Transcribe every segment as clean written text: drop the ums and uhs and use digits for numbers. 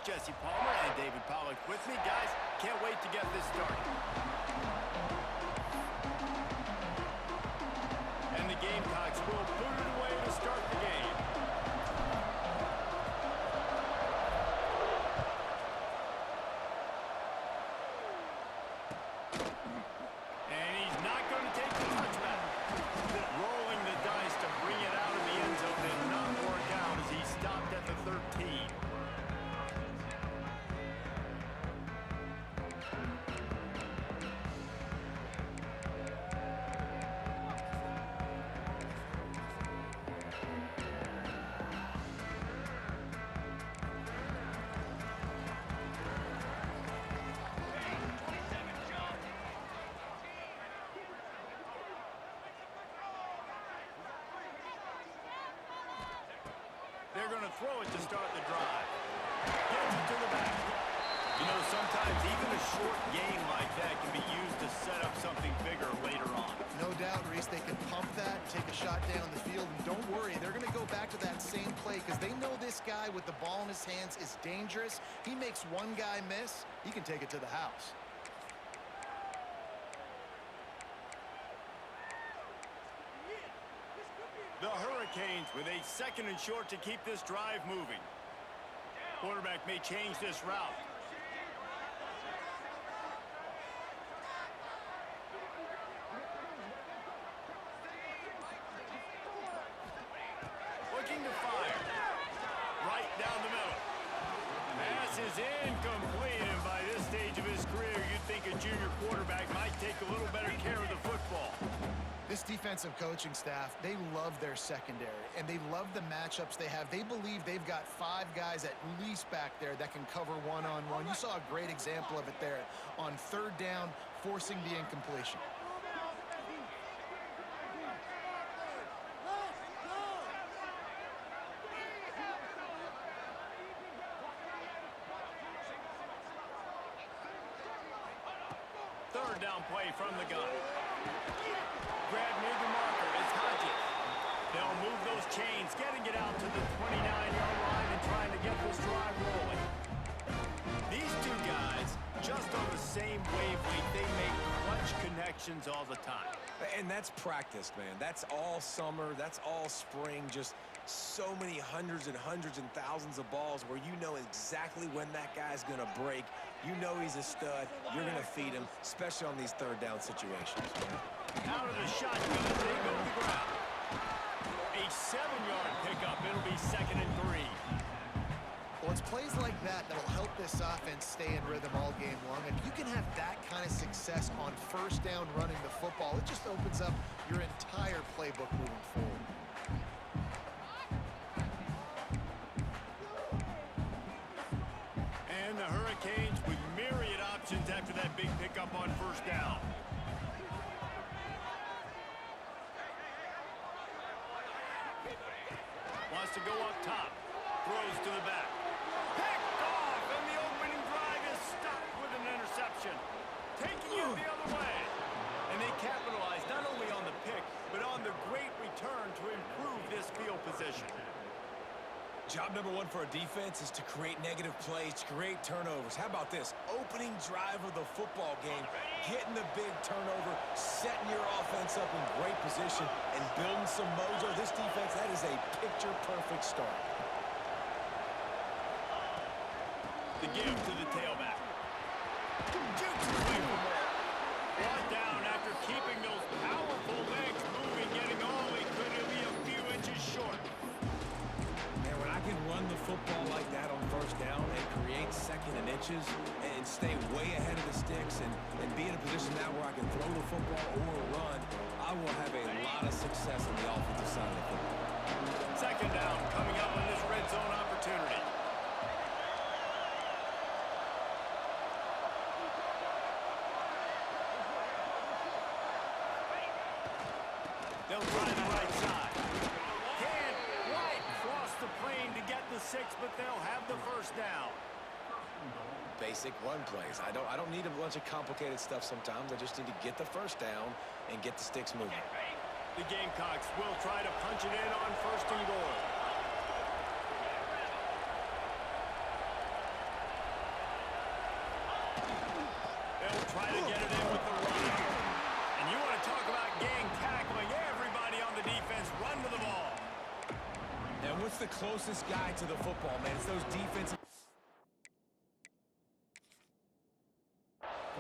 Jesse Palmer and David Pollack with me. Guys, can't wait to get this started. And the Gamecocks will put it away to start the game. And he's not going to take the touchback. Rolling the dice to bring it out of the end zone did not work out as he stopped at the 13. They're going to throw it to start the drive. Gets it to the back. You know, sometimes even a short game like that can be used to set up something bigger later on. No doubt, Reese, they can pump that, take a shot down the field, and don't worry, they're going to go back to that same play because they know this guy with the ball in his hands is dangerous. He makes one guy miss, he can take it to the house. The Hurricanes with a 2nd and short to keep this drive moving. Quarterback may change this route. Looking to fire. Right down the middle. Pass is incomplete, and by this stage of his career, you'd think a junior quarterback might take a little better care of the football. This defensive coaching staff, they love their secondary, and they love the matchups they have. They believe they've got 5 guys at least back there that can cover one-on-one. You saw a great example of it there on 3rd down, forcing the incompletion. Third down play from the gun. Grab near the marker is Hodges. They'll move those chains, getting it out to the 29-yard line and trying to get this drive rolling. These two guys, just on the same wavelength, they make clutch connections all the time. And that's practice, man. That's all summer. That's all spring. Just so many hundreds and thousands of balls where you know exactly when that guy's going to break. You know he's a stud. You're going to feed him, especially on these 3rd down situations. Out of the shotgun, they go to the ground. A 7-yard pickup. It'll be 2nd and 3. Well, it's plays like that that'll help this offense stay in rhythm all game long. If you can have that kind of success on 1st down running the football, it just opens up your entire playbook moving forward. And the Hurricanes with myriad options after that big pickup on 1st down. Wants to go up top. Throws to the back. Picked off, and the opening drive is stopped with an interception. Taking it the other way. And they capitalize not only on the pick, but on the great return to improve this field position. Job number 1 for a defense is to create negative plays, to create turnovers. How about this? Opening drive of the football game, getting the big turnover, setting your offense up in great position, and building some mojo. This defense, that is a picture-perfect start. The give to the tailback. Jukes away from it. Brought down after keeping those powerful legs moving, getting all they could to be a few inches short. Man, when I can run the football like that on 1st down and create 2nd and inches and stay way ahead of the sticks and be in a position now where I can throw the football or run, I will have a lot of success on the offensive side of the football. 2nd down coming up on this red zone opportunity. They'll try the right side. Can't quite cross the plane to get the 6, but they'll have the 1st down. Basic run plays. I don't need a bunch of complicated stuff sometimes. I just need to get the 1st down and get the sticks moving. The Gamecocks will try to punch it in on 1st and goal. what's the closest guy to the football, man? It's those defensive...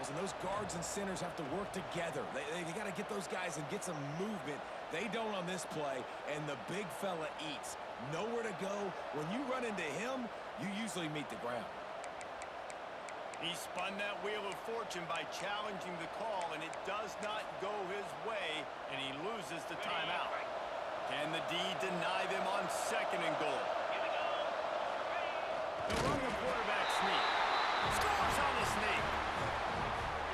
And those guards and centers have to work together. They got to get those guys and get some movement. They don't on this play, and the big fella eats. Nowhere to go. When you run into him, you usually meet the ground. He spun that wheel of fortune by challenging the call, and it does not go his way, and he loses the timeout. Can the D deny them on 2nd and goal? The run the quarterback sneak. Scores on the sneak.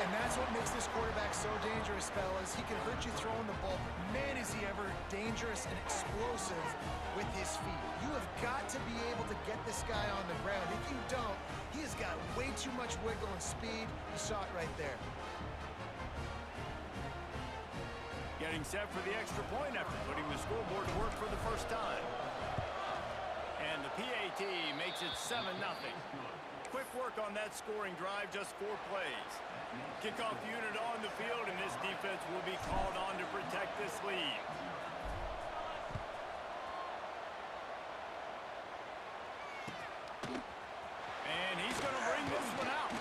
And that's what makes this quarterback so dangerous, fellas. He can hurt you throwing the ball, but man, is he ever dangerous and explosive with his feet. You have got to be able to get this guy on the ground. If you don't, he has got way too much wiggle and speed. You saw it right there. Getting set for the extra point after putting the scoreboard to work for the first time. And the PAT makes it 7-0. Quick work on that scoring drive, just 4 plays. Kickoff unit on the field, and this defense will be called on to protect this lead. And he's going to bring this one out.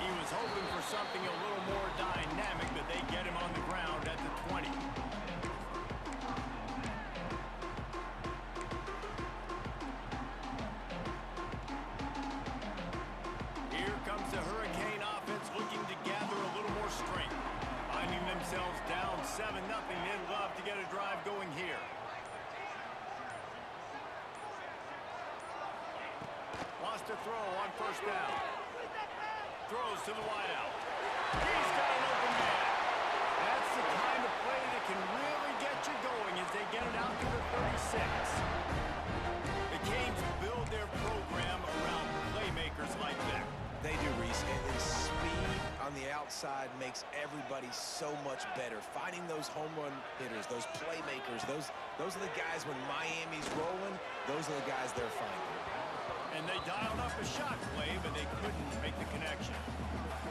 He was hoping for something a little more dynamic, but they get him on the ground at the 20. Here comes the Hurricane offense looking to gather a little more strength. Finding themselves down 7-0, they'd love to get a drive going here. Lost a throw on 1st down. Throws to the wideout. He's got an open man. That's the kind of play that can really get you going as they get it out to the 36. The Canes build their program around playmakers like that. They do, Reese, and the speed on the outside makes everybody so much better. Finding those home run hitters, those playmakers, those are the guys when Miami's rolling, those are the guys they're finding. And they dialed up a shot play, but they couldn't make the connection.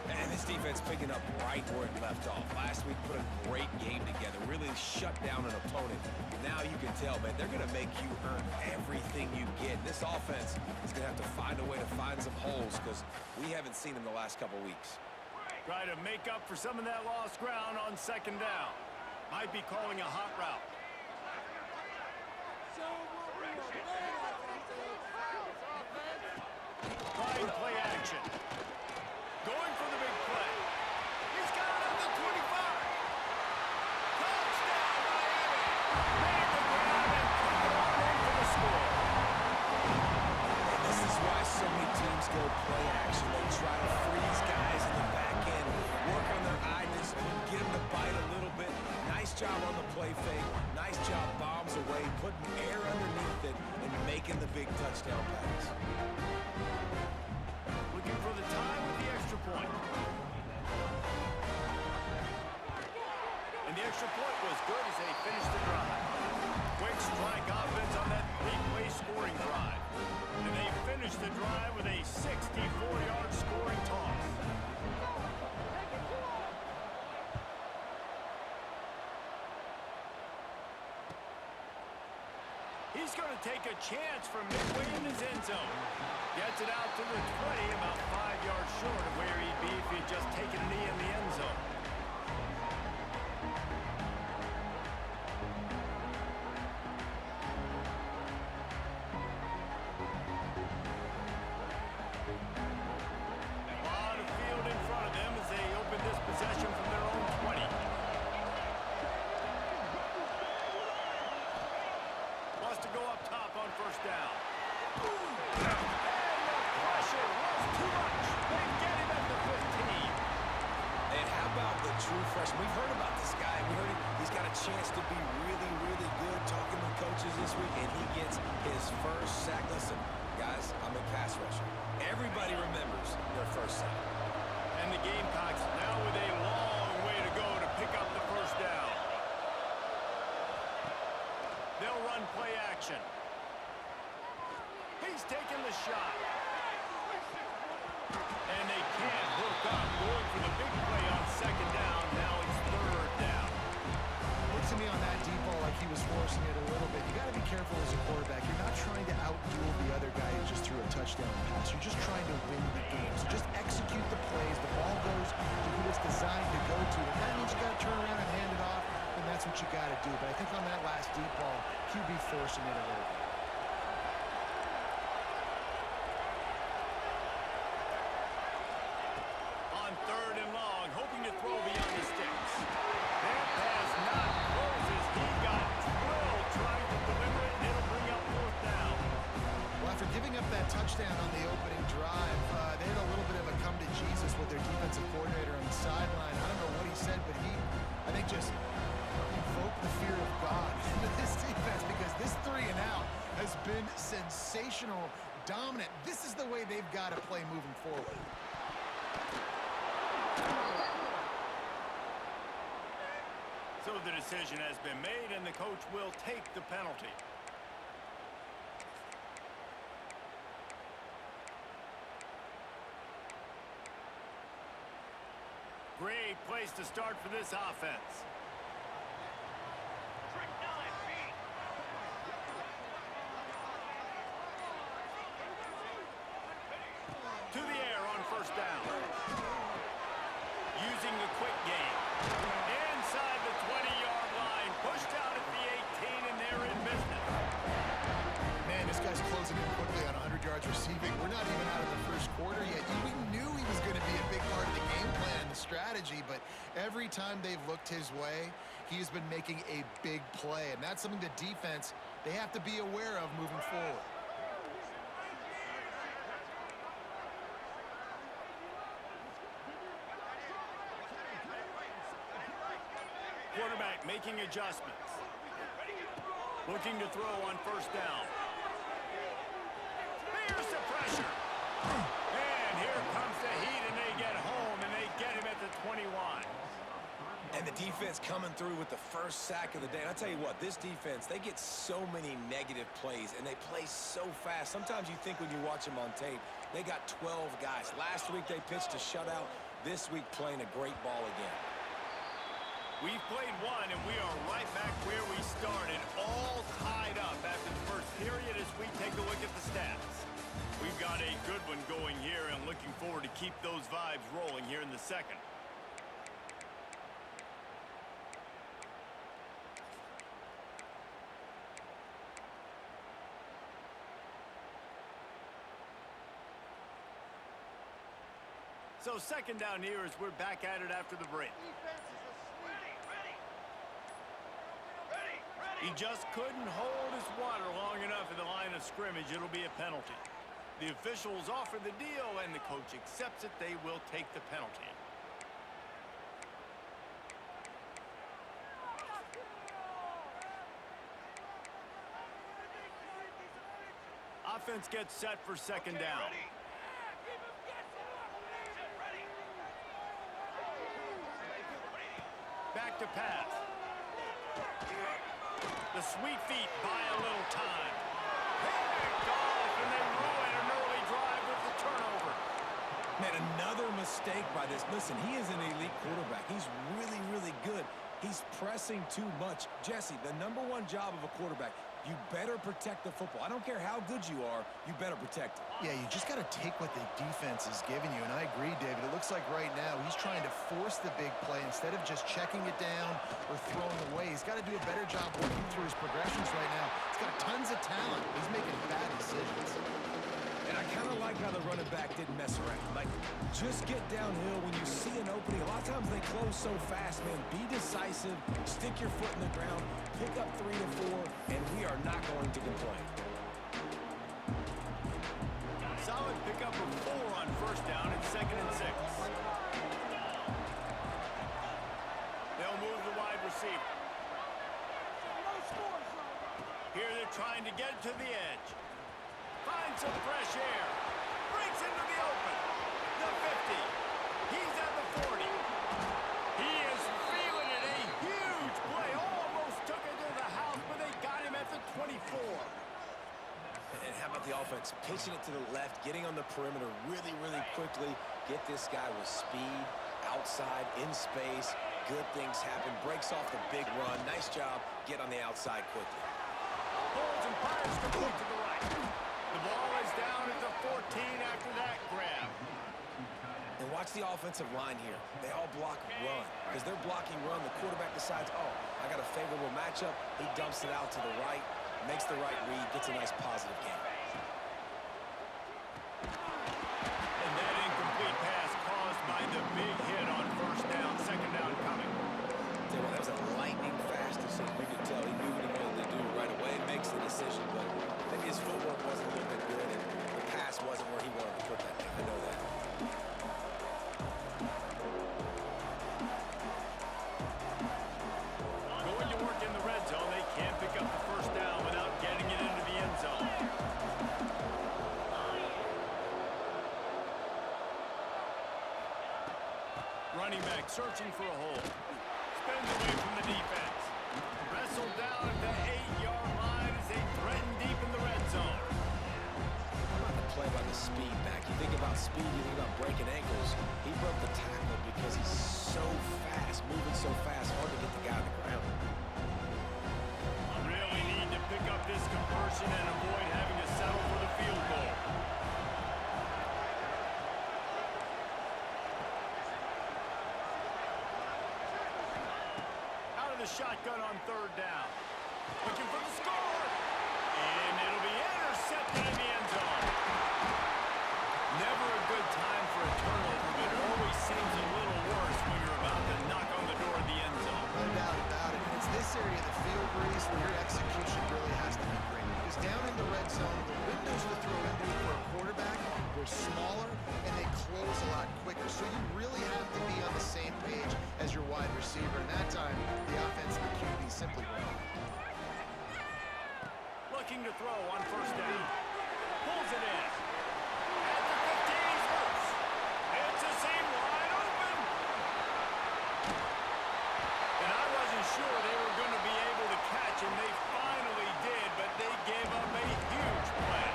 And this defense picking up right where it left off. Last week put a great game together, really shut down an opponent. Now you can tell, man, they're going to make you earn everything you get. This offense is going to have to find a way to find some holes because we haven't seen them the last couple weeks. Try to make up for some of that lost ground on 2nd down. Might be calling a hot route. Trying play action. Going for the big play. He's got it at the 25. Touchdown, Miami. Made the grab and took it on in for the score. And this is why so many teams go play action. They try to freeze guys in the back end, work on their eye discipline, get them to bite a little bit. Nice job on the play fake. Nice job bombs away, putting air underneath it, and making the big touchdown pass. Looking for the tie with the extra point. And the extra point was good as they finished the drive. Quick strike offense on that 3-play scoring drive. And they finished the drive with a 64-yard scoring toss. He's going to take a chance from midway in his end zone. Gets it out to the 20, about 5 yards short of where he'd be if he'd just taken a knee in the end zone. A lot of field in front of them as they open this possession from their own 20. Wants to go up top on 1st down. Pressure was too much. They get him at the 15. And how about the true freshman? We've heard about this guy. We heard he's got a chance to be really, really good. Talking to coaches this week, and he gets his first sack. Listen, guys, I'm a pass rusher. Everybody remembers their first sack. And the Gamecocks now with a long way to go to pick up the 1st down. They'll run play action. He's taking the shot. And they can't hook up. Going for the big play on 2nd down. Now it's 3rd down. Looked to me on that deep ball like he was forcing it a little bit. You got to be careful as a quarterback. You're not trying to outduel the other guy who just threw a touchdown pass. You're just trying to win the game. So just execute the plays. The ball goes to who it's designed to go to. If that means you got to turn around and hand it off, then that's what you got to do. But I think on that last deep ball, QB forcing it a little bit. On 3rd and long, hoping to throw beyond the sticks. That pass not closes. He got drilled trying to deliver it, and it'll bring up 4th down. Well, after giving up that touchdown on the opening drive, they had a little bit of a come to Jesus with their defensive coordinator on the sideline. I don't know what he said, but he, I think, just invoked the fear of God into this defense, because this 3 and out has been sensational, dominant. This is the way they've got to play moving forward. So the decision has been made, and the coach will take the penalty. Great place to start for this offense. To the air on 1st down. Using the quick game. Inside the 20-yard line. Pushed out at the 18, and they're in business. Man, this guy's closing in quickly on 100 yards receiving. We're not even out of the first quarter yet. We knew he was going to be a big part of the game plan, the strategy, but every time they've looked his way, he's been making a big play, and that's something the defense, they have to be aware of moving forward. Quarterback making adjustments. Looking to throw on 1st down. There's the pressure. And here comes the heat, and they get home, and they get him at the 21. And the defense coming through with the first sack of the day. And I tell you what, this defense, they get so many negative plays, and they play so fast. Sometimes you think when you watch them on tape, they got 12 guys. Last week they pitched a shutout. This week playing a great ball again. We've played one, and we are right back where we started, all tied up after the first period as we take a look at the stats. We've got a good one going here, and looking forward to keep those vibes rolling here in the second. So 2nd down here as we're back at it after the break. He just couldn't hold his water long enough in the line of scrimmage. It'll be a penalty. The officials offer the deal, and the coach accepts it. They will take the penalty. Offense gets set for 2nd down. Back to pass. The sweet feet buy a little time. Picked off, and they ruin an early drive with the turnover. Man, another mistake by this. Listen, he is an elite quarterback. He's really, really good. He's pressing too much. Jesse, the #1 job of a quarterback, you better protect the football. I don't care how good you are, you better protect it. Yeah, you just got to take what the defense is giving you, and I agree, David. It looks like right now he's trying to force the big play instead of just checking it down or throwing away. He's got to do a better job working through his progressions right now. He's got tons of talent. He's making bad decisions. And I kind of like how the running back didn't mess around. Like, just get downhill when you see an opening. A lot of times they close so fast, man. Be decisive, stick your foot in the ground, pick up 3 to 4, and we are not going to complain. Solid pickup of 4 on 1st down and 2nd and 6. They'll move the wide receiver. Here they're trying to get to the edge. Finds some fresh air. Breaks into the open. The 50. He's at the 40. He is feeling it. A huge play. Almost took it to the house, but they got him at the 24. And how about the offense? Pitching it to the left, getting on the perimeter really, really quickly. Get this guy with speed, outside, in space. good things happen. Breaks off the big run. Nice job. Get on the outside quickly. Pulls and fires complete to the right. The ball is down at the 14 after that grab. And watch the offensive line here. They all block run. Because they're blocking run, the quarterback decides, oh, I got a favorable matchup. He dumps it out to the right, makes the right read, gets a nice positive gain. And that incomplete pass caused by the big hit on first down, second down coming. That was a lightning fast decision. You could tell he knew what he wanted to do right away. Makes the decision, but maybe his footwork wasn't looking good, and the pass wasn't where he wanted to put that thing. I know that. Going to work in the red zone. They can't pick up the first down without getting it into the end zone. Running back searching for a hole. Spins away from the defense. Wrestled down at the 8-yard line as they threaten deep in the red zone. How about the play by the speed back? You think about speed, you think about breaking ankles. He broke the tackle because he's so fast, moving so fast, hard to get the guy on the ground. Really need to pick up this conversion and avoid having to settle for the field goal. Out of the shotgun on third down. Looking for the score. And it'll be intercepted in the end zone. Never a good time for a turnover, but it always seems a little worse when you're about to knock on the door of the end zone. No doubt about it. It's this area of the field, Breeze, where your execution really has to be great. Because down in the red zone, the windows to throw into for a quarterback, they're smaller and they close a lot quicker. So you really have to be on the same page as your wide receiver. And that time, the offense and the QB simply won. Looking to throw on first down. Pulls it in. At the 15, he's loose. It's a seam wide open. And I wasn't sure they were going to be able to catch him. They finally did, but they gave up a huge play.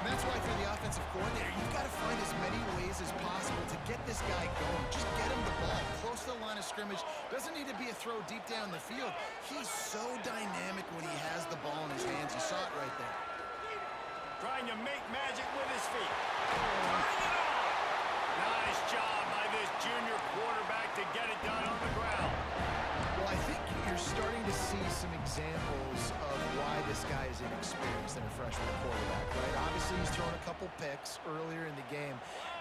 And that's why for the offensive coordinator, you've got to find as many ways as possible to get this guy going. Just get him the ball close to the line of scrimmage. Doesn't need to be a throw deep down the field. He's so dynamic when he has the ball in his hands. You saw it right there. Trying to make magic with his feet. Turning it on. Nice job by this junior quarterback to get it done on the ground. Well, I think you're starting to see some examples of why this guy is inexperienced than a freshman quarterback, right? Obviously, he's thrown a couple picks earlier in the game.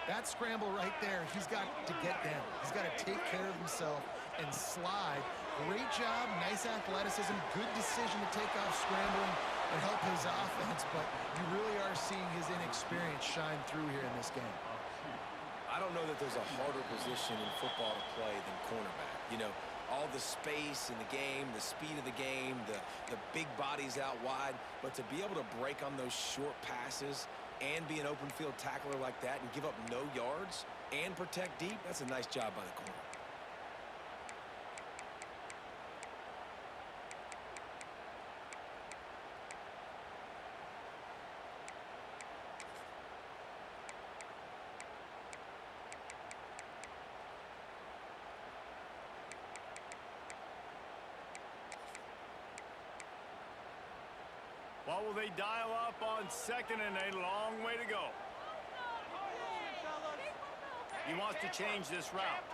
That scramble right there, he's got to get down. He's got to take care of himself and slide. Great job, nice athleticism, good decision to take off scrambling and help his offense, but you really are seeing his inexperience shine through here in this game. I don't know that there's a harder position in football to play than cornerback. You know, all the space in the game, the speed of the game, the big bodies out wide, but to be able to break on those short passes and be an open field tackler like that and give up no yards and protect deep, that's a nice job by the corner. What will they dial up on second and a long way to go? He wants to change this route.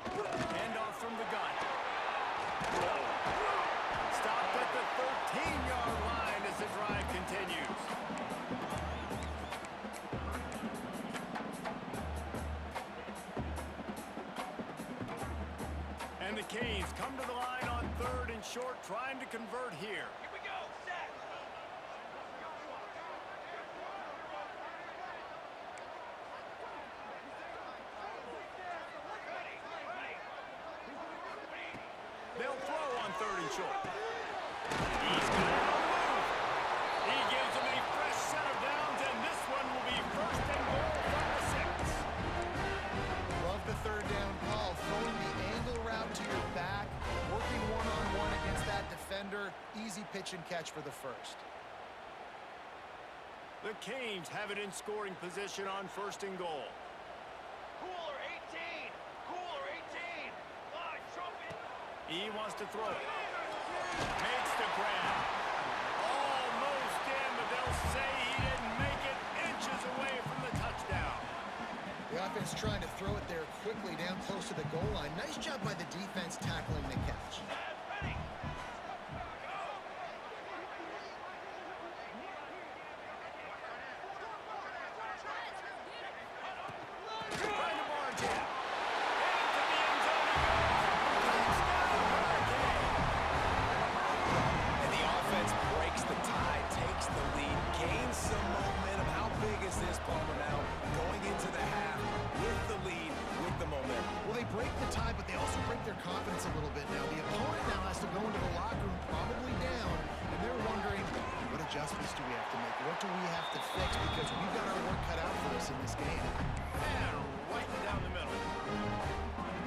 Handoff from the gun. Stopped at the 13-yard line as the drive continues. And the Canes come to the line on third and short, trying to convert here. Here we go, set. They'll throw on third and short. He's got it on the move. He gives them a fresh set of downs, and this one will be first and goal from the 6. Love the third down call, throwing the angle route to your back, working one-on-one against that defender. Easy pitch and catch for the first. The Canes have it in scoring position on first and goal. He wants to throw it. Makes the grab. Almost in, but they'll say he didn't make it, inches away from the touchdown. The offense trying to throw it there quickly down close to the goal line. Nice job by the defense tackling the catch. Break the tie, but they also break their confidence a little bit now. The opponent now has to go into the locker room probably down, and they're wondering, what adjustments do we have to make? What do we have to fix? Because we've got our work cut out for us in this game. And right down the middle.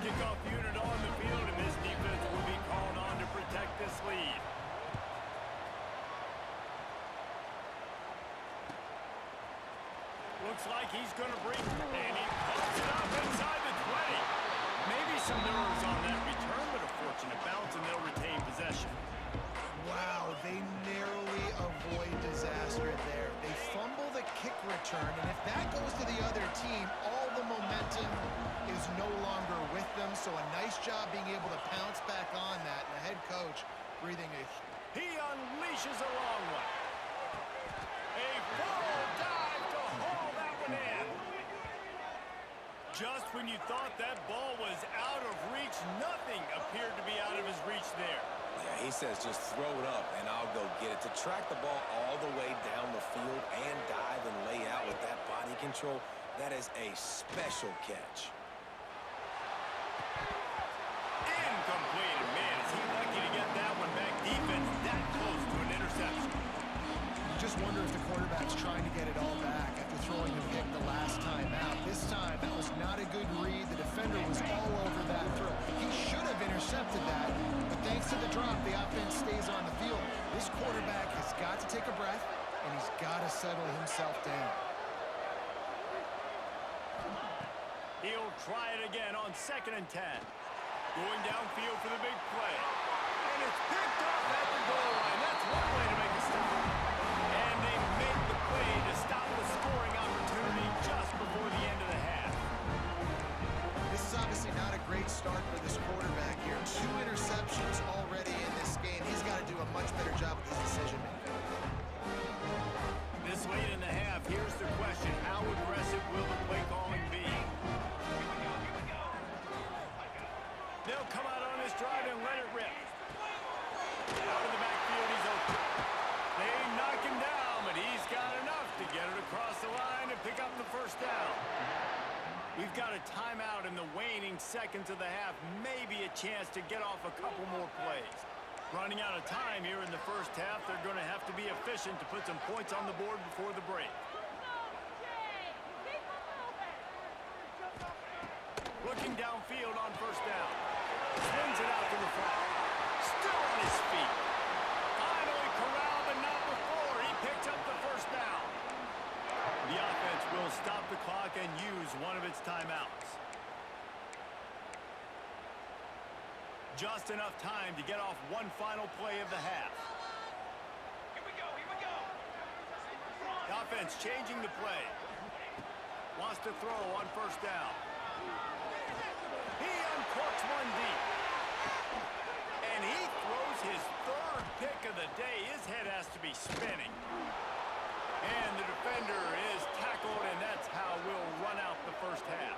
Kickoff unit on the field, and this defense will be called on to protect this lead. Looks like he's going to bring, and he pops it up inside the 20. Maybe some nerves on that return, but a fortunate bounce, and they'll retain possession. Wow, they narrowly avoid disaster there. They fumble the kick return, and if that goes to the other team, all the momentum is no longer with them. So a nice job being able to pounce back on that, and the head coach breathing a... He unleashes a long one. A full dive to haul that one in. Just when you thought that ball was out of reach, nothing appeared to be out of his reach there. Yeah, he says just throw it up and I'll go get it. To track the ball all the way down the field and dive and lay out with that body control, that is a special catch. Incomplete. And man, is he lucky to get that one back. Defense that close to an interception. You just wonder if the quarterback's trying to get it all back after throwing the pick the last time out. This time, that was not a good read. The defender was all over that throw. He should have intercepted that, but thanks to the drop, the offense stays on the field. This quarterback has got to take a breath, and he's got to settle himself down. He'll try it again on 2nd and 10. Going downfield for the big play. And it's picked off at the goal line. That's one way to make a stop. And they make the play to stop the scoring opportunity just before the end of the half. This is obviously not a great start for this quarterback here. 2 interceptions already in this game. He's got to do a much better job with his decision-making. This late in the half, here's the question. How aggressive will the play calling be? They'll come out on this drive and let it rip. Out of the backfield, he's open. They knock him down, but he's got enough to get it across the line and pick up the first down. We've got a timeout in the waning seconds of the half. Maybe a chance to get off a couple more plays. Running out of time here in the first half. They're going to have to be efficient to put some points on the board before the break. Looking downfield on first down. Swings it out to the flat. Still on his feet. Finally corralled, but not before. He picks up the first down. The offense will stop the clock and use one of its timeouts. Just enough time to get off one final play of the half. Here we go, here we go. The offense changing the play. Wants to throw on first down. He uncorks one deep. And he throws his 3rd pick of the day. His head has to be spinning. And the defender is tackled, and that's how we'll run out the first half.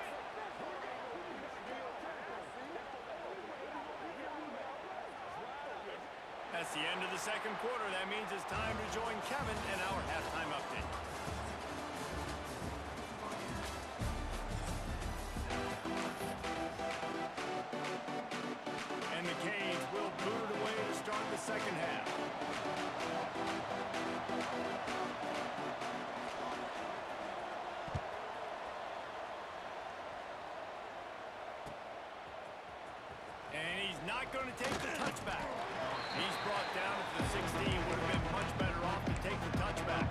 That's the end of the second quarter. That means it's time to join Kevin in our halftime update. And the Canes will boot it away to start the second half. And he's not going to take the touchback. He's brought down to the 16. Would have been much better off to take the touchback.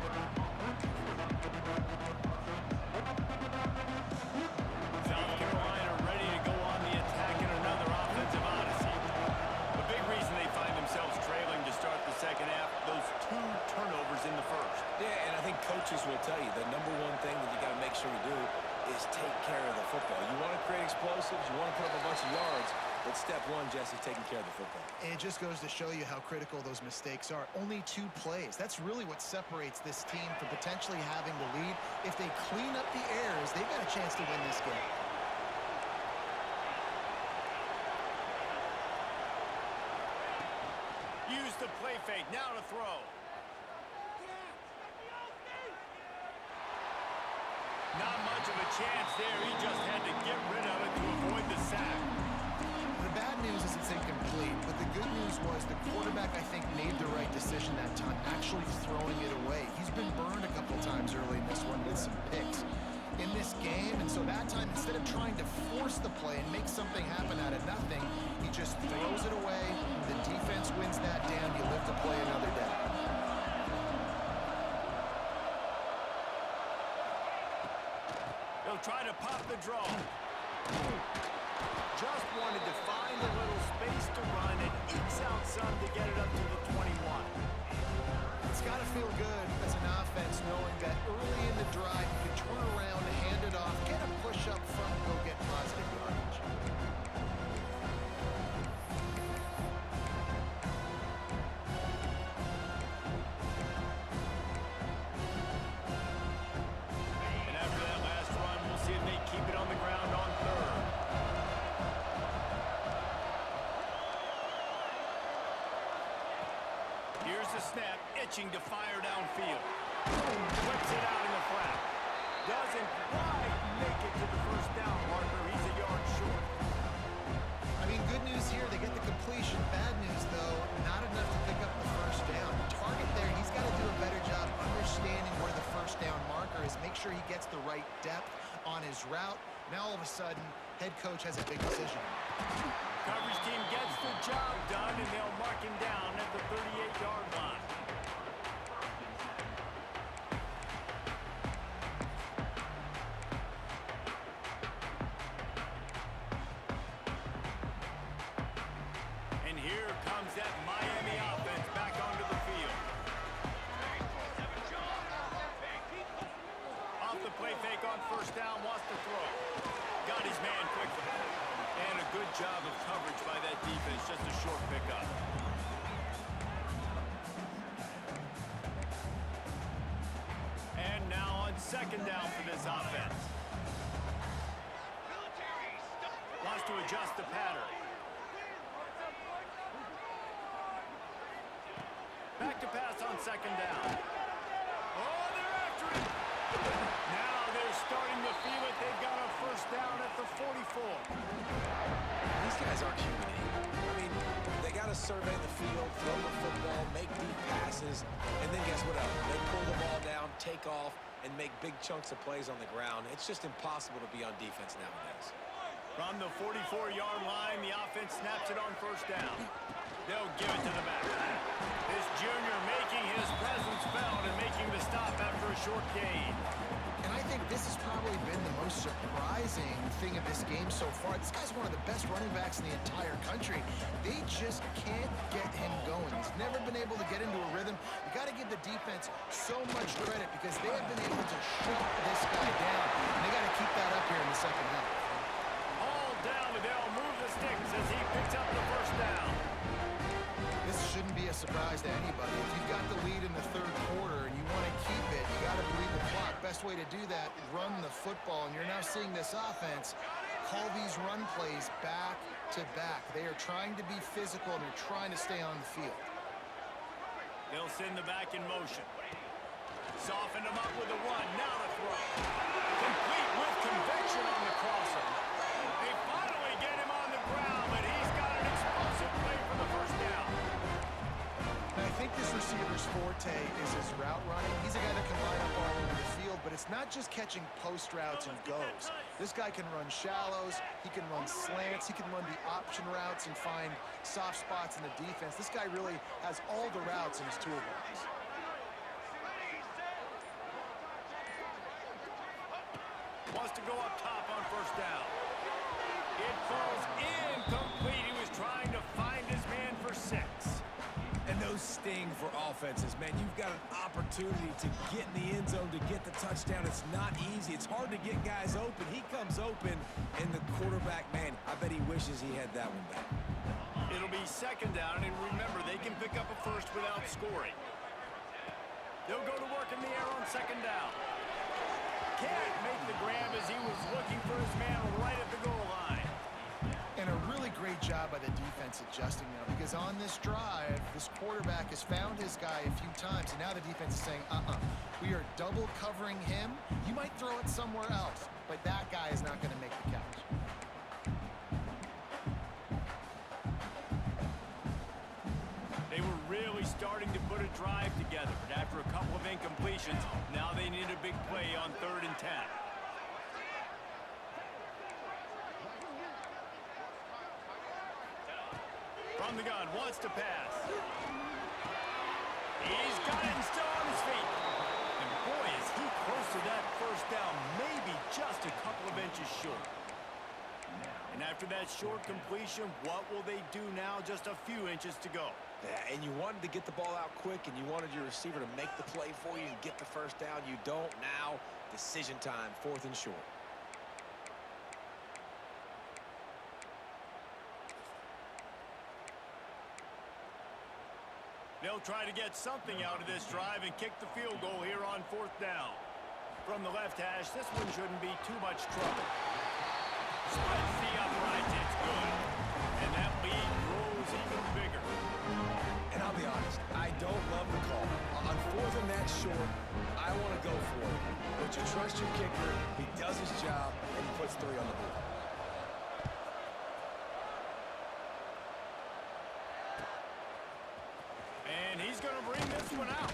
South Carolina ready to go on the attack in another offensive odyssey. Yeah, and I think coaches will tell you the number one thing that you got to make sure you do is take care of the football. You want to create explosives, you want to put up a bunch of yards, but step one, Jesse, taking care of the football. And it just goes to show you how critical those mistakes are. Only 2 plays. That's really what separates this team from potentially having the lead. If they clean up the errors, they've got a chance to win this game. Use the play fake. Now to throw. Not much of a chance there. He just had to get rid of it to avoid the sack. The bad news is it's incomplete, but the good news was the quarterback, I think, made the right decision that time, actually throwing it away. He's been burned a couple times early in this one with some picks in this game, and so that time, instead of trying to force the play and make something happen out of nothing, he just throws it away. The defense wins that down. You live to play another day. They'll try to pop the draw. Just wanted to find a little space to run and ekes out some to get it up to the 21. It's got to feel good as an offense knowing that early in the drive you can turn around, hand it off, get a push up front, go get positive yardage. And after that last run, we'll see if they keep it on the ground on third. Here's the snap, itching to fire downfield. Flips it out in the flat. Doesn't quite make it to the first down marker. He's a yard short. I mean, good news here, they get the completion. Bad news, though, not enough to pick up the first down. The target there, he's got to do a better job understanding where the first down marker is. Make sure he gets the right depth on his route. Now, all of a sudden, head coach has a big decision. Coverage team gets the job done, and they'll mark him down at the 38-yard line. And here comes that Miami offense back onto the field. Off the play fake on first down, wants to throw. Got his man quickly. And a good job of coverage by that defense, just a short pickup. And now on second down for this offense. Wants to adjust the pattern. Back to pass on second down. Oh, they're after it. Now they're starting to feel it. They've got a first down at the 44. These guys aren't human. I mean, they got to survey the field, throw the football, make deep passes, and then guess what else? They pull the ball down, take off, and make big chunks of plays on the ground. It's just impossible to be on defense nowadays. From the 44-yard line, the offense snaps it on first down. They'll give it to the back. This junior making his presence felt and making the stop after a short gain. And I think this has probably been the most surprising thing of this game so far. This guy's one of the best running backs in the entire country. They just can't get him going. He's never been able to get into a rhythm. You got to give the defense so much credit because they have been able to shut this guy down. And they got to keep that up here in the second half. All down, and they'll move the sticks as he picks up the first down. This shouldn't be a surprise to anybody. If you've got the lead in the third quarter and you want to keep it, you got to bleed the clock. Best way to do that, run the football. And you're now seeing this offense call these run plays back to back. They are trying to be physical and they're trying to stay on the field. They'll send the back in motion. Soften him up with a run. Now to throw. Complete with conviction on the crosser. They finally get him on the ground, but he's got an explosive play for the first down. And I think this receiver's forte is his route running. He's a guy that can line up all over the field, but it's not just catching post routes and goes. This guy can run shallows, he can run slants, he can run the option routes and find soft spots in the defense. This guy really has all the routes in his toolbox. Wants to go up top on first down. It falls incomplete. He was trying to find his man for 6. And No sting for offenses, man. You've got an opportunity to get in the end zone, to get the touchdown. It's not easy. It's hard to get guys open. He comes open, and the quarterback, man, I bet he wishes he had that one back. It'll be second down, and remember, they can pick up a first without scoring. They'll go to work in the air on second down. Can't make the grab as he was looking for his man right at the goal line. And a really great job by the defense adjusting now, because on this drive, this quarterback has found his guy a few times, and now the defense is saying, we are double covering him. You might throw it somewhere else, but that guy is not going to make the catch. They were really starting to put a drive together, but after a couple of incompletions, now they need a big play on 3rd and 10. From the gun, wants to pass. He's got it and still on his feet. And boy, is he close to that first down, maybe just a couple of inches short. And after that short completion, what will they do now? Just a few inches to go. Yeah, and you wanted to get the ball out quick, and you wanted your receiver to make the play for you and get the first down. You don't now. Decision time, 4th and short. They'll try to get something out of this drive and kick the field goal here on 4th down. From the left hash, this one shouldn't be too much trouble. Spreads the uprights, it's good. And that lead grows even bigger. And I'll be honest, I don't love the call. On 4th and that short, I want to go for it. But you trust your kicker, he does his job, and he puts 3 on the board. And he's going to bring this one out.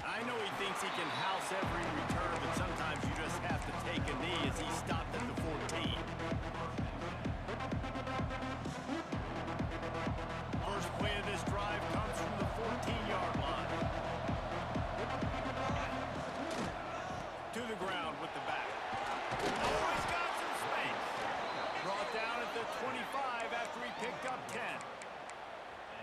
I know he thinks he can house every return, but sometimes you just have to take a knee as he stopped at the 14. First play of this drive comes from the 14-yard line. To the ground with the back. Oh, he's got some space. Brought down at the 25 after he picked up 10.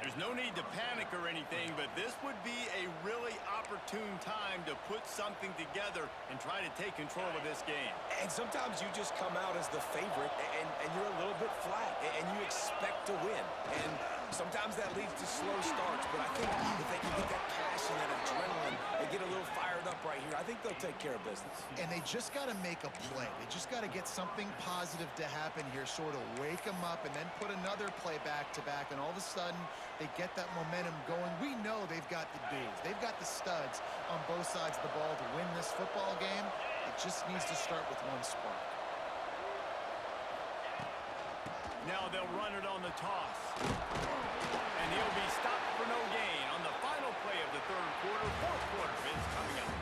There's no need to panic or anything, but this would be a really opportune time to put something together and try to take control of this game. And sometimes you just come out as the favorite, and you're a little bit flat, and you expect to win. And sometimes that leads to slow starts, but I think if they can get that passion, that adrenaline, and get a little fired up right here, I think they'll take care of business. And they just got to make a play. They just got to get something positive to happen here, sort of wake them up, and then put another play back-to-back, and all of a sudden, they get that momentum going. We know they've got the dudes. They've got the studs on both sides of the ball to win this football game. It just needs to start with one spark. Now they'll run it on the toss. And he'll be stopped for no gain on the final play of the 3rd quarter. 4th quarter is coming up.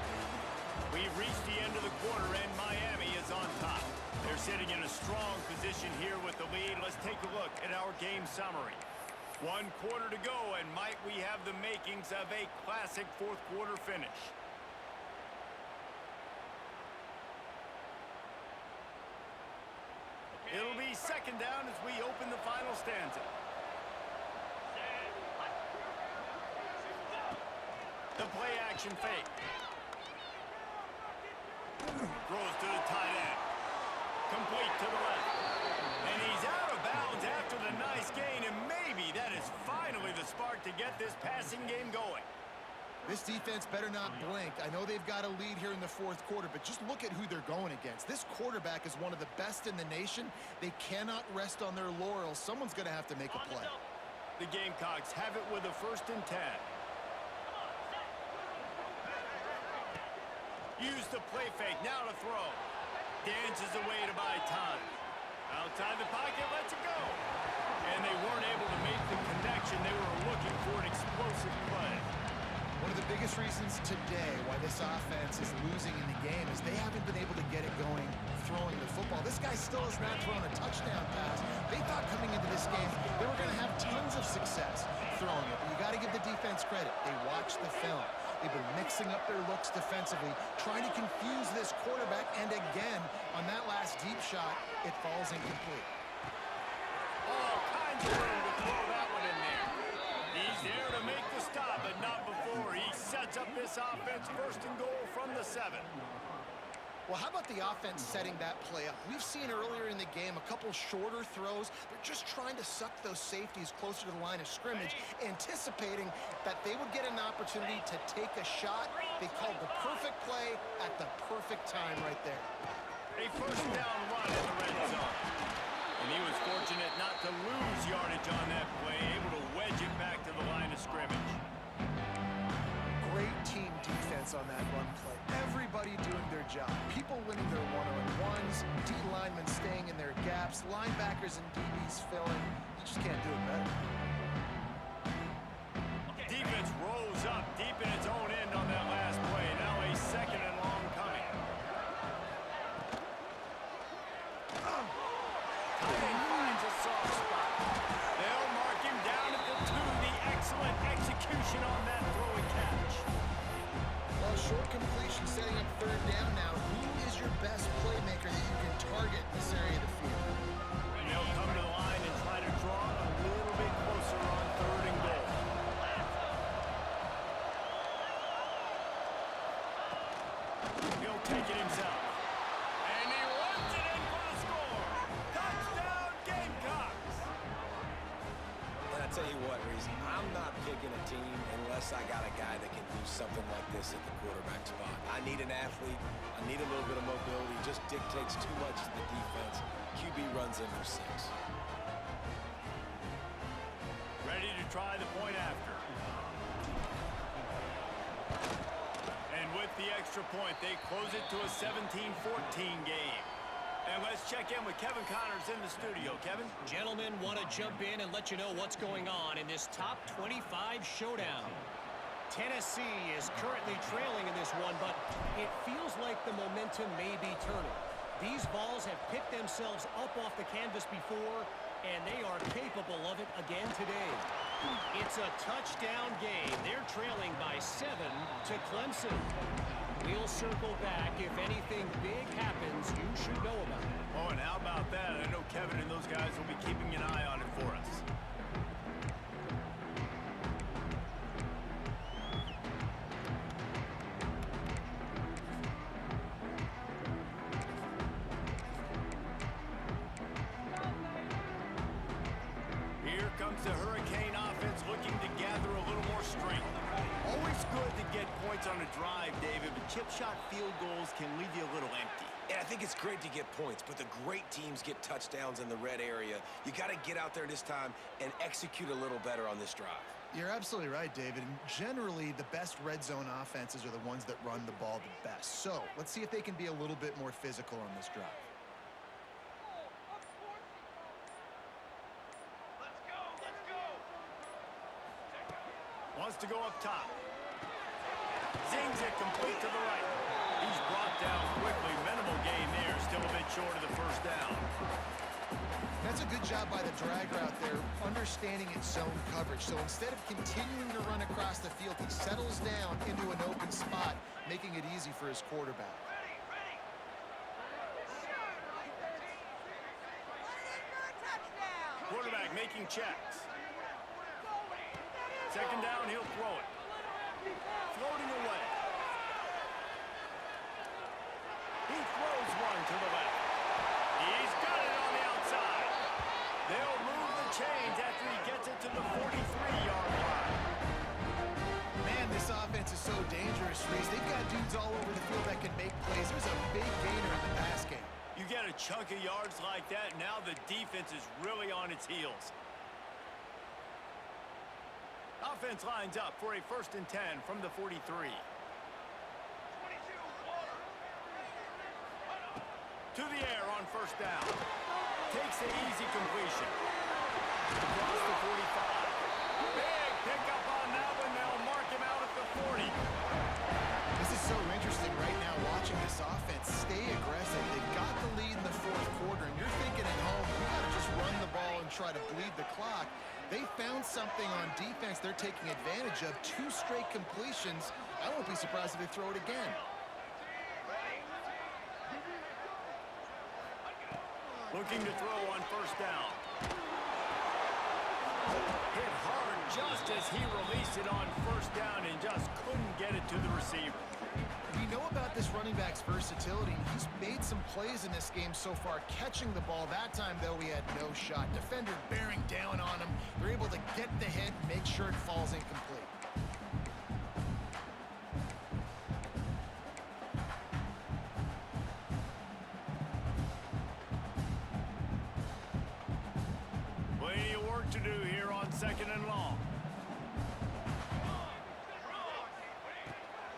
We've reached the end of the quarter, and Miami is on top. They're sitting in a strong position here with the lead. Let's take a look at our game summary. 1 quarter to go, and might we have the makings of a classic 4th quarter finish. It'll be second down as we open the final stanza. The play action fake. Throws to the tight end. Complete to the left. And he's out of bounds after the nice gain, and maybe that is finally the spark to get this passing game going. This defense better not blink. I know they've got a lead here in the 4th quarter, but just look at who they're going against. This quarterback is one of the best in the nation. They cannot rest on their laurels. Someone's going to have to make a play. The Gamecocks have it with a 1st and 10. Use the play fake, now to throw. Dances away to buy time. Outside the pocket, lets it go. And they weren't able to make the connection. They were looking for an explosive play. One of the biggest reasons today why this offense is losing in the game is they haven't been able to get it going throwing the football. This guy still has not thrown a touchdown pass. They thought coming into this game they were going to have tons of success throwing it. But you got to give the defense credit. They watched the film. They've been mixing up their looks defensively, trying to confuse this quarterback. And again, on that last deep shot, it falls incomplete. All kinds of room to throw that one in there. He's there to make this offense first and goal from the 7. Well, how about the offense setting that play up? We've seen earlier in the game a couple shorter throws. They're just trying to suck those safeties closer to the line of scrimmage, anticipating that they would get an opportunity to take a shot. They called the perfect play at the perfect time right there. A first down run in the red zone. And he was fortunate not to lose yardage on that play, able to wedge it back to the line of scrimmage. Great team defense on that run play. Everybody doing their job. People winning their one-on-ones, D linemen staying in their gaps, linebackers and DBs filling. You just can't do it better. Defense rolls up deep in its own end on that last play. Now a second and long coming. Tight finds a soft spot. They'll mark him down at the 2. The excellent execution on that throw and catch. Well, short completion setting up third down now. Who is your best playmaker that you can target in this area of the field? And they'll come to the line and try to draw a little bit closer on third and goal. He'll take it himself. And he runs it in for the score. Touchdown, Gamecocks. And I tell you what, Reese, I'm not picking a team unless I got a guy that can do something like this at the quarterback spot. I need an athlete. I need a little bit of mobility. Just dictates too much to the defense. QB runs in for 6. Ready to try the point after. And with the extra point, they close it to a 17-14 game. And let's check in with Kevin Connors in the studio. Kevin? Gentlemen, want to jump in and let you know what's going on in this top 25 showdown. Tennessee is currently trailing in this one, but it feels like the momentum may be turning. These balls have picked themselves up off the canvas before, and they are capable of it again today. It's a touchdown game. They're trailing by 7 to Clemson. We'll circle back. If anything big happens, you should know about it. Oh, and how about that? I know Kevin and those guys will be keeping an eye on it for us. Here comes the Hurricane offense looking to gather a little more strength. Always good to get points on a drive, David, but chip shot field goals can leave you a little empty. And I think it's great to get points, but the great teams get touchdowns in the red area. You got to get out there this time and execute a little better on this drive. You're absolutely right, David. And generally, the best red zone offenses are the ones that run the ball the best. So let's see if they can be a little bit more physical on this drive. Let's go, let's go. Wants to go up top. Zings it complete to the right. He's brought down quickly. Minimal gain there. Still a bit short of the first down. That's a good job by the dragger out there, understanding its zone coverage. So instead of continuing to run across the field, he settles down into an open spot, making it easy for his quarterback. Ready, ready. Quarterback making checks. Second down, he'll throw it. Floating away. He throws one to the left. He's got it on the outside. They'll move the chains after he gets it to the 43-yard line. Man, this offense is so dangerous, Reese. They've got dudes all over the field that can make plays. There's a big gainer in the pass game. You get a chunk of yards like that, now the defense is really on its heels. Offense lines up for a 1st and 10 from the 43. 22, water. To the air on 1st down. Takes the easy completion. Across the 45. Big pickup on that one. They'll mark him out at the 40. This is so interesting right now watching this offense stay aggressive. They've got the lead in the 4th quarter, and you're thinking at home, we got to just run the ball and try to bleed the clock. They found something on defense they're taking advantage of. 2 straight completions. I won't be surprised if they throw it again. Looking to throw on 1st down. Hit hard just as he released it on first down and just couldn't get it to the receiver. We know about this running back's versatility. He's made some plays in this game so far, catching the ball. That time, though, he had no shot. Defender bearing down on him. They're able to get the hit, make sure it falls incomplete. Plenty of work to do here on 2nd and long.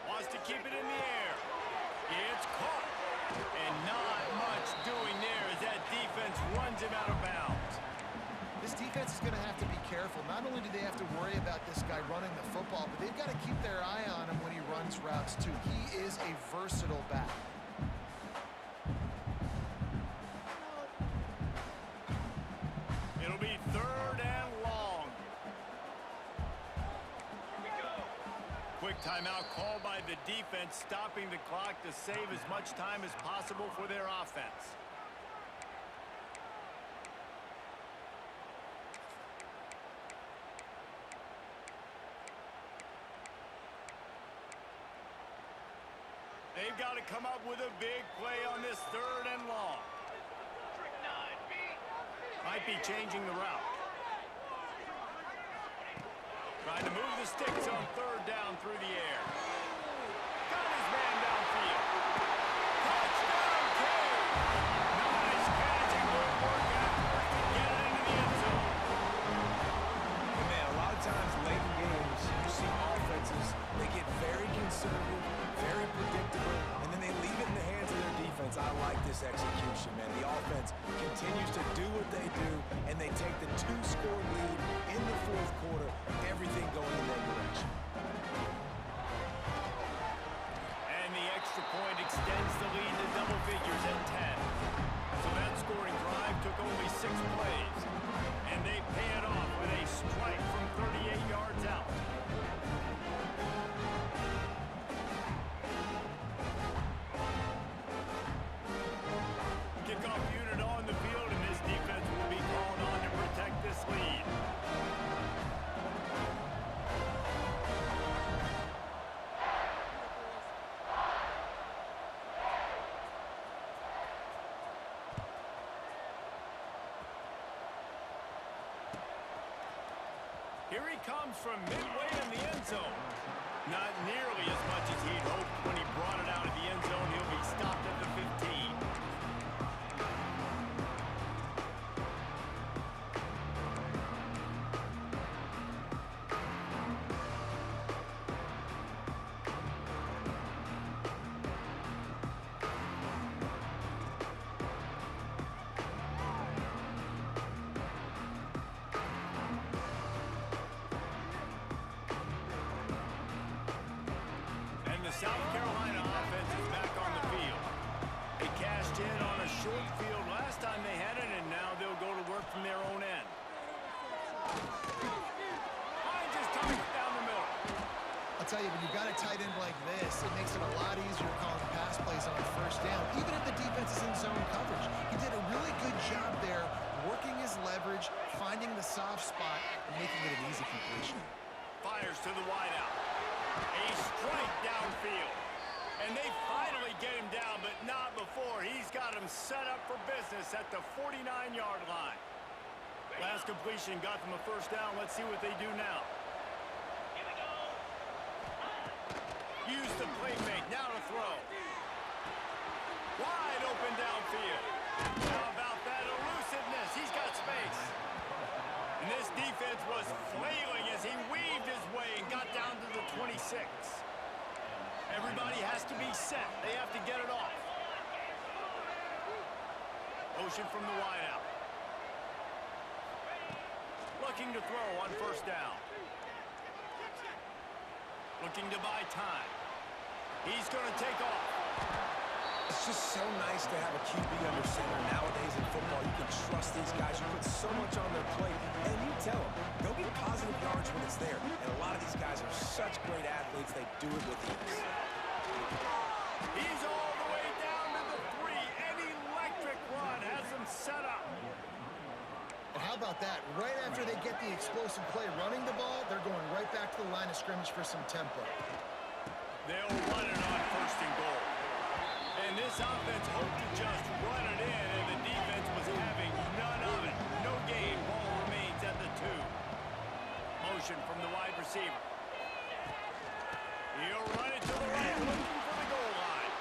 Wants to keep it in the air. It's caught. And not much doing there as that defense runs him out of bounds. This defense is going to have to be careful. Not only do they have to worry about this guy running the football, but they've got to keep their eye on him when he runs routes, too. He is a versatile back. It'll be 3rd and long. Quick timeout called by the defense, stopping the clock to save as much time as possible for their offense. They've got to come up with a big play on this 3rd and long. Might be changing the route. Trying to move the sticks on 3rd down through the air. Got his man downfield. Touchdown, Cade! Nice catch and good work afterwards to get it into the end zone. And man, a lot of times late in games, you see offenses, they get very conservative, very predictable, and then they leave it in the hands of their defense. I like this execution, man. The offense continues to do what they do, and they take the 2-score lead in the 4th quarter, everything going in their direction. And the extra point extends the lead to double figures at 10. So that scoring drive took only 6 plays. And they pay it off with a strike from 38 yards out. Kickoff unit on the field, and this defense will be called on to protect this lead. Here he comes from midway in the end zone. Not nearly as much as he'd hoped when he brought it out of the end zone. He'll be stopped at the 15. South Carolina offense is back on the field. They cashed in on a short field last time they had it, and now they'll go to work from their own end. Finds his target down the middle. I'll tell you, when you've got a tight end like this, it makes it a lot easier calling pass plays on 1st down, even if the defense is in zone coverage. He did a really good job there, working his leverage, finding the soft spot, and making it an easy completion. Fires to the wideout. A strike downfield. And they finally get him down, but not before. He's got him set up for business at the 49-yard line. Last completion got them a 1st down. Let's see what they do now. Use the play fake. Now to throw. Wide open downfield. How about that elusiveness? He's got space. And this defense was flailing as he weaved his way and got down to the 26. Everybody has to be set. They have to get it off. Motion from the wideout. Looking to throw on 1st down. Looking to buy time. He's going to take off. It's just so nice to have a QB under center nowadays in football. You can trust these guys. You put so much on their plate, and you tell them, go get positive yards when it's there. And a lot of these guys are such great athletes, they do it with ease. He's all the way down to the 3. An electric run has him set up. Well, how about about that? Right after they get the explosive play running the ball, they're going right back to the line of scrimmage for some tempo. They'll run it on first and goal. And this offense hoped to just run it in, and the defense was having none of it. No gain. Ball remains at the 2. Motion from the wide receiver. He'll run it to the right, looking for the goal line.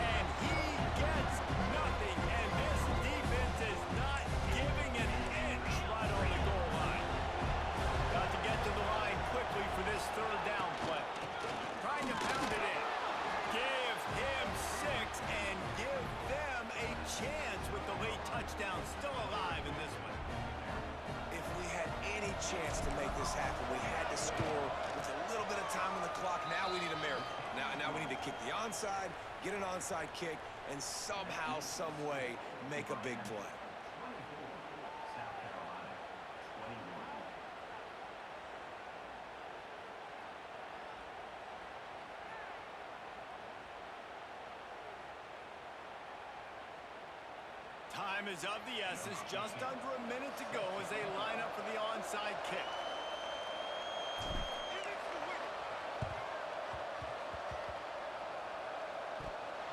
And he gets nothing, and this defense is not giving an inch right on the goal line. Got to get to the line quickly for this third down play. Trying to pound it in. Give him 6 and give them a chance with the late touchdown still alive in this one. If we had any chance to make this happen, we had to score with a little bit of time on the clock. Now we need a miracle. Now we need to kick the onside, get an onside kick, and somehow, some way, make a big play. Time is of the essence. Just under a minute to go as they line up for the onside kick.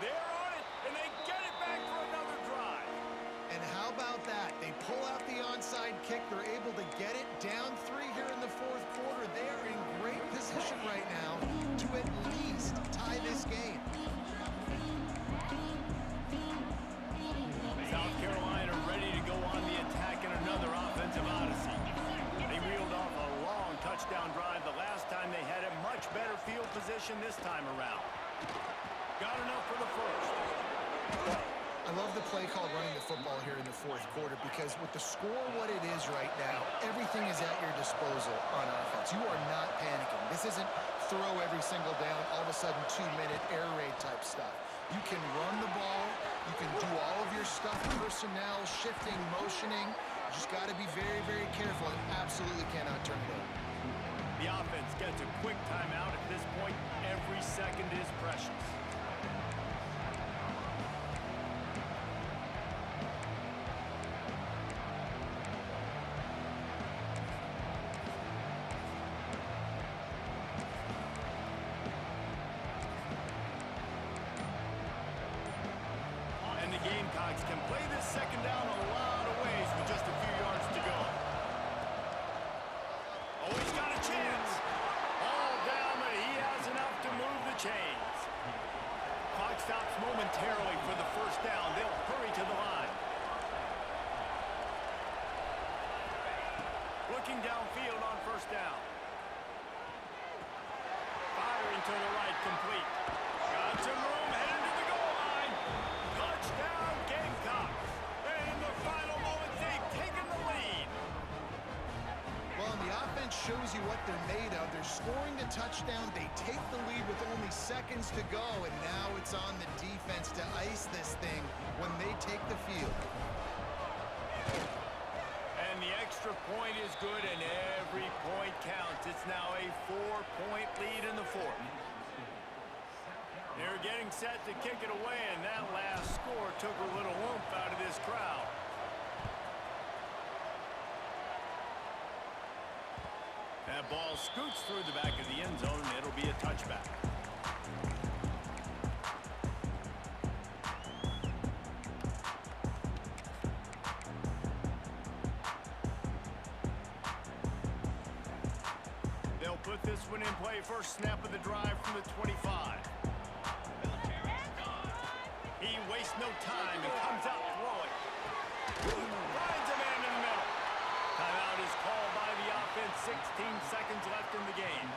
They're on it, and they get it back for another drive. And how about that? They pull out the onside kick. They're able to get it down 3 here in the fourth quarter. They are in great position right now to at least tie this game. South Carolina ready to go on the attack in another offensive odyssey. They reeled off a long touchdown drive the last time they had a much better field position this time around. Got enough for the first. I love the play called running the football here in the fourth quarter because with the score what it is right now, everything is at your disposal on offense. You are not panicking. This isn't throw every single down, all of a sudden 2-minute air raid type stuff. You can run the ball. You can do all of your stuff, personnel, shifting, motioning. You just got to be very, very careful and absolutely cannot turn it over. The offense gets a quick timeout at this point. Every second is precious. And the Gamecocks can play this second down a lot of ways with just a few yards to go. Oh, he's got a chance. All down, but he has enough to move the chains. Clock stops momentarily for the first down. They'll hurry to the line. Looking downfield on first down. Firing to the right, complete. Got some room, heading to the goal line. Touchdown, Gamecocks. And in the final moments, they've taken the lead. Well, and the offense shows you what they're made of. They're scoring the touchdown. They take the lead with only seconds to go, and now it's on the defense to ice this thing when they take the field. And the extra point is good, and every point counts. It's now a 4-point lead in the fourth. They're getting set to kick it away, and that last score took a little oomph out of this crowd. That ball scoots through the back of the end zone, and it'll be a touchback. They'll put this one in play. First snap of the drive from the 25. He wastes no time and comes out throwing. Finds a man in the middle. Timeout is called by the offense. 16 seconds left in the game.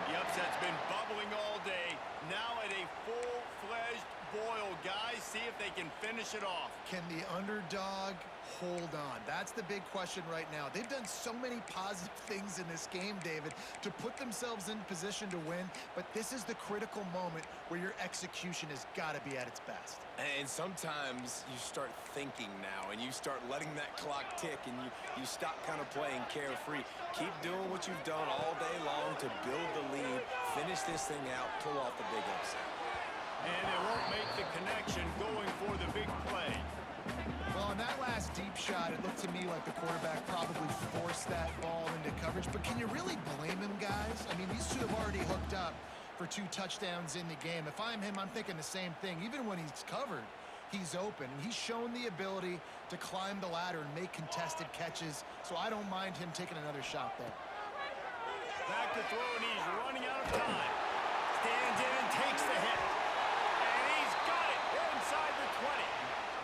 The upset's been bubbling all day. Now at a full-fledged boil. Guys, see if they can finish it off. Can the underdog hold on? That's the big question right now. They've done so many positive things in this game, David, to put themselves in position to win, but this is the critical moment where your execution has got to be at its best. And sometimes you start thinking now, and you start letting that clock tick, and you stop kind of playing carefree. Keep doing what you've done all day long to build the lead, finish this thing out, pull off the big upset. And they won't make the connection going for the big play. Well, on that last deep shot, it looked to me like the quarterback probably forced that ball into coverage. But can you really blame him, guys? I mean, these two have already hooked up for 2 touchdowns in the game. If I'm him, I'm thinking the same thing. Even when he's covered, he's open. And he's shown the ability to climb the ladder and make contested catches. So I don't mind him taking another shot there. Back to throw, and he's running out of time. Stands in and takes the hit. And he's got it inside the 20.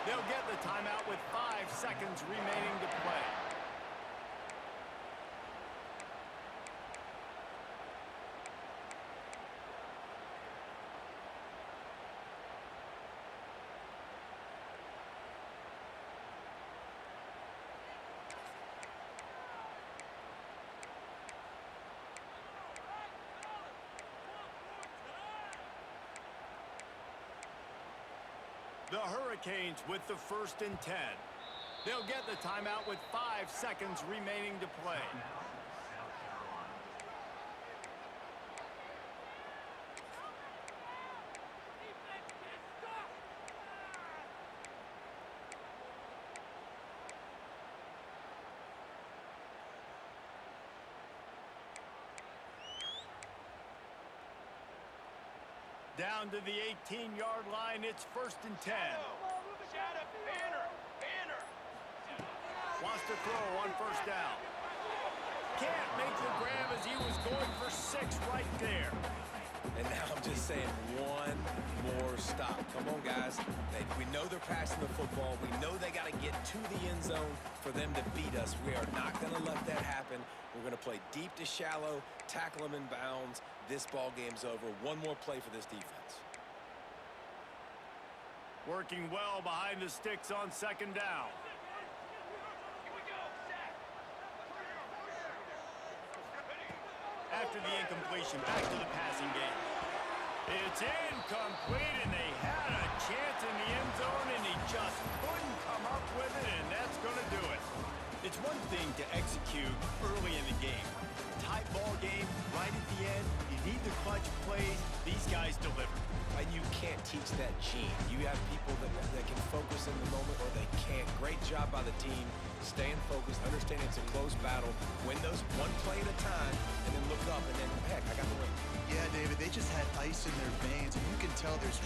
They'll get the timeout with 5 seconds remaining to play. The Hurricanes with the 1st and 10. They'll get the timeout with 5 seconds remaining to play. Down to the 18-yard line, it's 1st and 10. Wants to throw on 1st down. Can't make the grab as he was going for 6 right there. And now I'm just saying, one more stop. Come on, guys. We know they're passing the football. We know they got to get to the end zone for them to beat us. We are not going to let that happen. We're going to play deep to shallow, tackle them in bounds. This ball game's over. One more play for this defense. Working well behind the sticks on 2nd down. After the incompletion, back to the passing game. It's incomplete, and they had a chance in the end zone, and he just couldn't come up with it, and that's going to do it. It's one thing to execute early in the game. Tight ball game, right at the end, you need the clutch plays. These guys deliver. And you can't teach that gene. You have people that can focus in the moment or they can't. Great job by the team, staying focused, understanding it's a close battle, win those one play at a time, and then look up and then, heck, I got the win. Yeah, David, they just had ice in their veins, and you can tell there's